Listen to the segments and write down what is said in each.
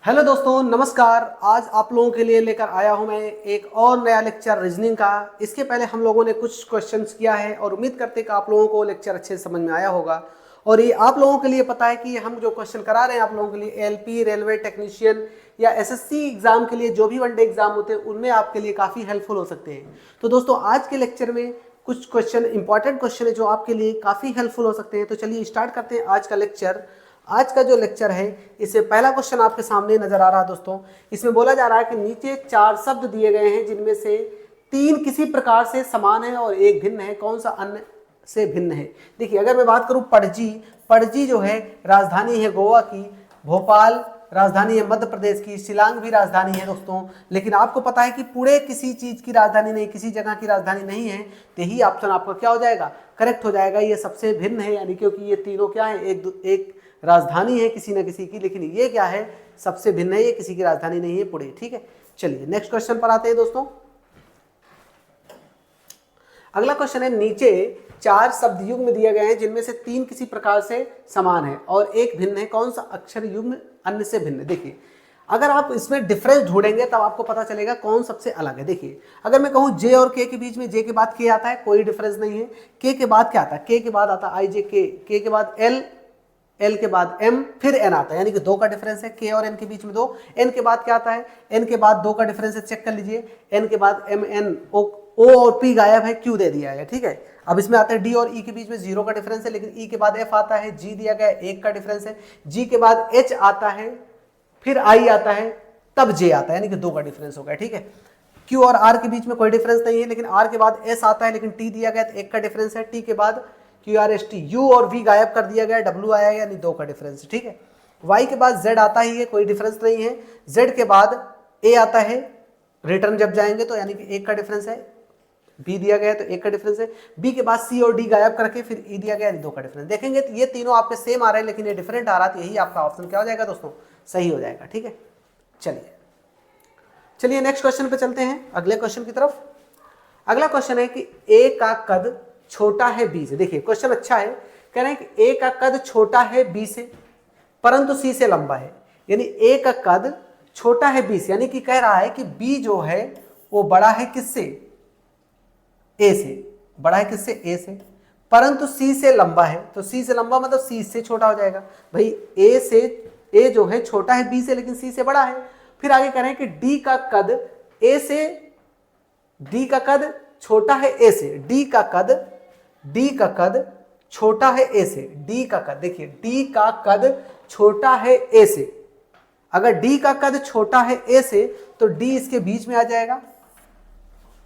Hello दोस्तों, नमस्कार। आज आप लोगों के लिए लेकर आया हूं मैं एक और नया लेक्चर रीजनिंग का। इसके पहले हम लोगों ने कुछ क्वेश्चंस किया है और उम्मीद करते हैं कि आप लोगों को लेक्चर अच्छे से समझ में आया होगा। और ये आप लोगों के लिए पता है कि हम जो क्वेश्चन करा रहे हैं आप लोगों के लिए एलपी, रेलवे टेक्नीशियन या एसएससी एग्जाम के लिए जो भी वनडे एग्जाम होते हैं उनमें आपके लिए काफ़ी हेल्पफुल हो सकते हैं। तो दोस्तों आज के लेक्चर में कुछ क्वेश्चन, इंपॉर्टेंट क्वेश्चन है जो आपके लिए काफ़ी हेल्पफुल हो सकते हैं। तो चलिए स्टार्ट करते हैं आज का लेक्चर। आज का जो लेक्चर है इससे पहला क्वेश्चन आपके सामने नजर आ रहा है दोस्तों। इसमें बोला जा रहा है कि नीचे 4 शब्द दिए गए हैं जिनमें से 3 किसी प्रकार से समान है और एक भिन्न है, कौन सा अन्य से भिन्न है। देखिए अगर मैं बात करूं पणजी, पणजी जो है राजधानी है गोवा की, भोपाल राजधानी है मध्य प्रदेश की, शिलांग भी राजधानी है दोस्तों। लेकिन आपको पता है कि पुणे किसी चीज की राजधानी नहीं, किसी जगह की राजधानी नहीं है। तो यही ऑप्शन आपका क्या हो जाएगा, करेक्ट हो जाएगा। ये सबसे भिन्न है, यानी क्योंकि ये तीनों क्या है, एक राजधानी है किसी न किसी की, लेकिन ये क्या है, सबसे भिन्न है, ये किसी की राजधानी नहीं है पुणे। ठीक है, चलिए नेक्स्ट क्वेश्चन पर आते हैं दोस्तों। अगला क्वेश्चन है, नीचे 4 शब्द युग्म दिए गए हैं जिनमें से 3 किसी प्रकार से समान है और एक भिन्न है, कौन सा अक्षर युग्म अन्य से भिन्न है। देखिए अगर आप इसमें डिफरेंस ढूंढेंगे तब आपको पता चलेगा कौन सबसे अलग है। देखिए अगर मैं कहूं जे और के के बीच में, जे के बाद के आता है, कोई डिफरेंस नहीं है। के के बाद क्या आता है, के के बाद आता है आई जे के के बाद एल, एल के बाद एम, फिर एन आता है, यानी कि 2 का डिफरेंस है। के और एन के बीच में 2। एन के बाद क्या आता है, एन के बाद 2 का डिफरेंस है, चेक कर लीजिए। एन के बाद एम एन, ओ और पी गायब है, क्यू दे दिया है। ठीक है, अब इसमें आता है डी और ई के बीच में 0 का डिफरेंस है, लेकिन ई के बाद एफ आता है, जी दिया गया 1 का डिफरेंस है, जी के बाद एच आता है, फिर आई आता है, तब जे आता है, यानी कि 2 का डिफरेंस हो गया। ठीक है, क्यू और आर के बीच में कोई डिफरेंस नहीं है, लेकिन आर के बाद एस आता है, लेकिन टी दिया गया तो 1 का डिफरेंस है। टी के बाद Q R S T, you और वी गायब कर दिया गया, डब्ल्यू आया, यानी 2 का डिफरेंस। ठीक है, वाई के बाद जेड आता ही है, कोई डिफरेंस नहीं है। जेड के बाद ए आता है, रिटर्न जब जाएंगे तो, यानी कि 1 का डिफरेंस है। बी दिया गया तो 1 का डिफरेंस है। बी के बाद सी और डी गायब करके फिर ई दिया गया, 2 का डिफरेंस। देखेंगे तो ये तीनों आपके सेम आ रहे हैं, लेकिन ये डिफरेंट आ रहा है, तो यही आपका ऑप्शन क्या हो जाएगा दोस्तों, सही हो जाएगा। ठीक है, चलिए नेक्स्ट क्वेश्चन पे चलते हैं, अगले क्वेश्चन की तरफ। अगला क्वेश्चन है कि ए का कद छोटा है बी से। देखिए क्वेश्चन अच्छा है, कह रहे हैं कि ए का कद छोटा है बी से परंतु सी से लंबा है। यानी ए का कद छोटा है बी से, यानी कि कह रहा है कि बी जो है वो बड़ा है किससे, ए से। बड़ा है किससे, ए से, परंतु सी से लंबा है। तो सी से लंबा मतलब सी से छोटा हो जाएगा। भाई ए से, ए जो है छोटा है बी से लेकिन सी से बड़ा है। फिर आगे कह रहे हैं कि डी का कद ए से, डी का कद छोटा है ए से, डी का कद छोटा है ए से, डी का कद, देखिए डी का कद छोटा है ए से। अगर डी का कद छोटा है ए से तो डी इसके बीच में आ जाएगा।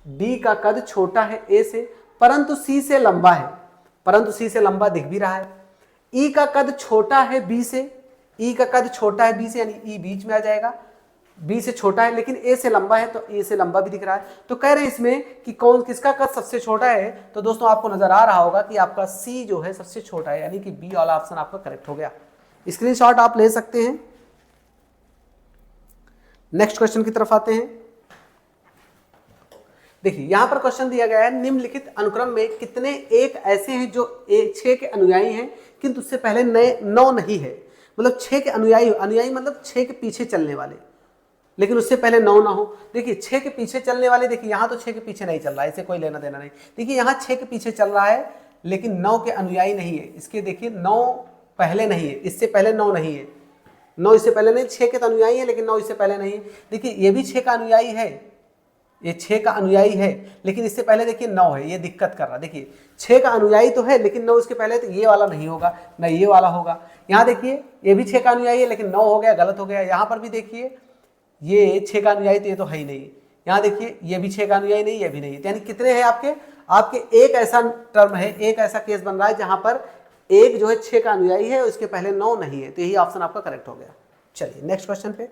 डी का कद छोटा है ए से परंतु सी से लंबा है, परंतु सी से लंबा दिख भी रहा है। ई का कद छोटा है बी से, ई का कद छोटा है बी से, यानी ई बीच में आ जाएगा। बी से छोटा है लेकिन ए से लंबा है, तो ए से लंबा भी दिख रहा है। तो कह रहे हैं इसमें कि कौन किसका कद सबसे छोटा है। तो दोस्तों आपको नजर आ रहा होगा कि आपका सी जो है सबसे छोटा है, यानी कि बी वाला ऑप्शन आपका करेक्ट हो गया। स्क्रीनशॉट आप ले सकते हैं। नेक्स्ट क्वेश्चन की तरफ आते हैं। देखिए यहां पर क्वेश्चन दिया गया है, निम्नलिखित अनुक्रम में कितने एक ऐसे हैं जो 6 के अनुयायी हैं किंतु उससे पहले 9 नहीं है। मतलब 6 के अनुयायी, अनुयायी मतलब 6 के पीछे चलने वाले, लेकिन उससे पहले 9 ना हो। देखिए 6 के पीछे चलने वाले, देखिए यहां तो 6 के पीछे नहीं चल रहा है, इसे कोई लेना देना नहीं। देखिए यहां 6 के पीछे चल रहा है लेकिन 9 के अनुयायी नहीं है। इसके देखिए 9 पहले नहीं है, इससे पहले 9 नहीं है, 9 इससे पहले नहीं। 6 के तो अनुयायी है लेकिन 9 इससे पहले नहीं है। देखिए ये भी 6 का अनुयायी है, ये 6 का अनुयायी है लेकिन इससे पहले देखिए 9 है, ये दिक्कत कर रहा। देखिए 6 का अनुयायी तो है लेकिन 9 इसके पहले, तो ये वाला नहीं होगा ना ये वाला होगा। यहाँ देखिए ये भी 6 का अनुयायी है लेकिन 9 हो गया, गलत हो गया। यहाँ पर भी देखिए ये 6 का अनुयायी, तो ये तो है ही नहीं। यहाँ देखिए ये भी 6 का अनुयायी नहीं, ये भी नहीं। यानी कितने हैं आपके एक ऐसा टर्म है, एक ऐसा केस बन रहा है जहां पर एक जो है 6 का अनुयायी है, उसके पहले 9 नहीं है। तो यही ऑप्शन आपका करेक्ट हो गया। चलिए नेक्स्ट क्वेश्चन पे।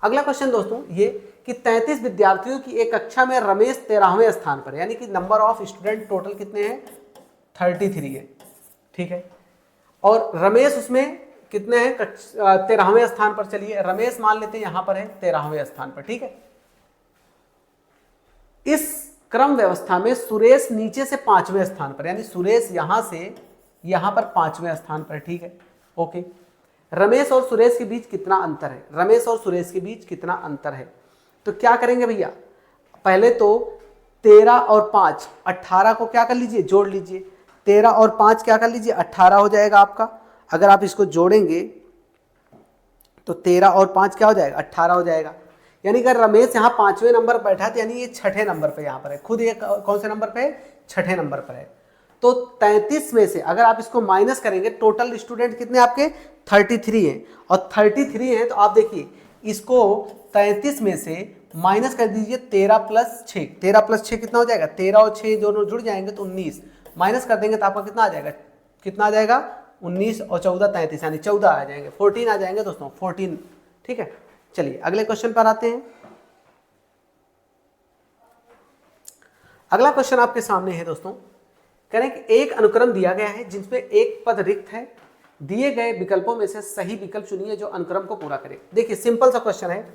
अगला क्वेश्चन दोस्तों ये कि 33 विद्यार्थियों की एक कक्षा में रमेश 13वें स्थान पर, यानी कि नंबर ऑफ स्टूडेंट टोटल कितने हैं, 33 है। ठीक है, और रमेश उसमें कितने हैं, 13वें स्थान पर। चलिए रमेश मान लेते हैं यहां पर है 13वें स्थान पर। ठीक है, इस क्रम व्यवस्था में सुरेश नीचे से 5वें स्थान पर, यानी सुरेश यहां से यहां पर 5वें स्थान पर। ठीक है, ओके। रमेश और सुरेश के बीच कितना अंतर है, रमेश और सुरेश के बीच कितना अंतर है। तो क्या करेंगे भैया, पहले तो 13 और 5, 18 को क्या कर लीजिए, जोड़ लीजिए। 13 और 5 क्या कर लीजिए, 18 हो जाएगा आपका। अगर आप इसको जोड़ेंगे तो 13 और 5 क्या हो जाएगा, 18 हो जाएगा। यानी अगर रमेश यहाँ 5वें नंबर पर बैठा है, तो यानी ये 6ठे नंबर पे यहाँ पर है, खुद ये कौन से नंबर पे है, 6ठे नंबर पर है। तो 33 में से अगर आप इसको माइनस करेंगे, टोटल स्टूडेंट कितने आपके 33 हैं, और 33 हैं, तो आप देखिए इसको 33 में से माइनस कर दीजिए 13 प्लस 6, 13 प्लस 6 कितना हो जाएगा, 13 और 6 दोनों जुड़ जाएंगे तो 19, माइनस कर देंगे तो आपका कितना आ जाएगा, कितना आ जाएगा 19 और 14 33, यानी 14 आ जाएंगे, 14 आ जाएंगे दोस्तों, 14। ठीक है, चलिए अगले क्वेश्चन पर आते हैं। अगला क्वेश्चन आपके सामने है दोस्तों, कह रहे हैं कि एक अनुक्रम दिया गया है जिसमें एक पद रिक्त है, दिए गए विकल्पों में से सही विकल्प चुनिए जो अनुक्रम को पूरा करे। देखिए सिंपल सा क्वेश्चन है,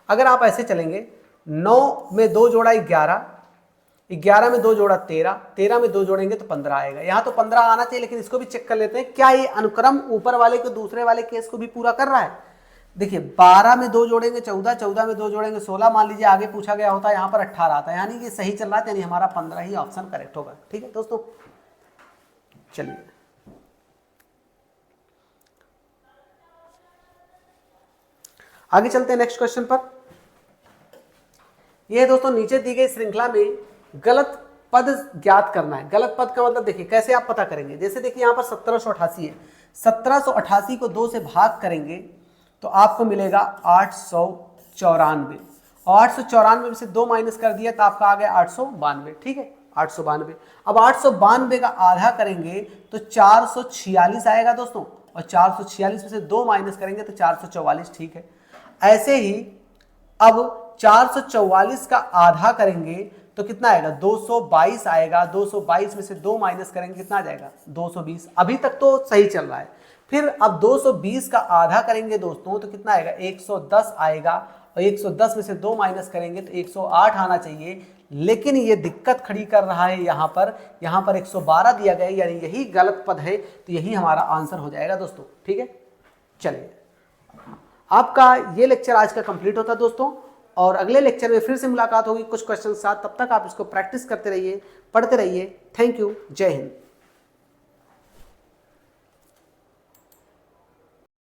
अगर आप ऐसे चलेंगे 9 में 2 जोड़ा 11, 11 में 2 जोड़ा 13, 13 में 2 जोड़ेंगे तो 15 आएगा। यहाँ तो 15 आना चाहिए, लेकिन इसको भी चेक कर लेते हैं क्या ये अनुक्रम ऊपर वाले को दूसरे वाले केस को भी पूरा कर रहा है। देखिए 12 में 2 जोड़ेंगे 14, 14 में 2 जोड़ेंगे 16, मान लीजिए आगे पूछा गया होता है यहाँ पर 18 आता है, यानी कि सही चल रहा है, यानी हमारा 15 ही ऑप्शन करेक्ट होगा। ठीक है दोस्तों, चलिए आगे चलते हैं नेक्स्ट क्वेश्चन पर। यह दोस्तों नीचे दी गई श्रृंखला में गलत पद ज्ञात करना है। गलत पद का मतलब देखिए कैसे आप पता करेंगे, जैसे देखिए यहाँ पर 1788 है, 1788 को 2 से भाग करेंगे तो आपको मिलेगा 894, और 894 में से 2 माइनस कर दिया तो आपका आ गया 892। ठीक है, 892। अब 892 का आधा करेंगे तो 446 आएगा दोस्तों, और 446 में से 2 माइनस करेंगे तो 444। ठीक है, ऐसे ही अब 444 का आधा करेंगे तो कितना आएगा, 222 आएगा। 222 में से 2 माइनस करेंगे कितना आ जाएगा, 220। अभी तक तो सही चल रहा है। फिर अब 220 का आधा करेंगे दोस्तों तो कितना आएगा, 110 आएगा, और 110 में से 2 माइनस करेंगे तो 108 आना चाहिए। लेकिन ये दिक्कत खड़ी कर रहा है यहाँ पर 112 दिया गया है, यानी यही गलत पद है, तो यही हमारा आंसर हो जाएगा दोस्तों। ठीक है, चलिए आपका ये लेक्चर आज का कंप्लीट होता है दोस्तों, और अगले लेक्चर में फिर से मुलाकात होगी कुछ क्वेश्चन के साथ। तब तक आप इसको प्रैक्टिस करते रहिए, पढ़ते रहिए। थैंक यू, जय हिंद।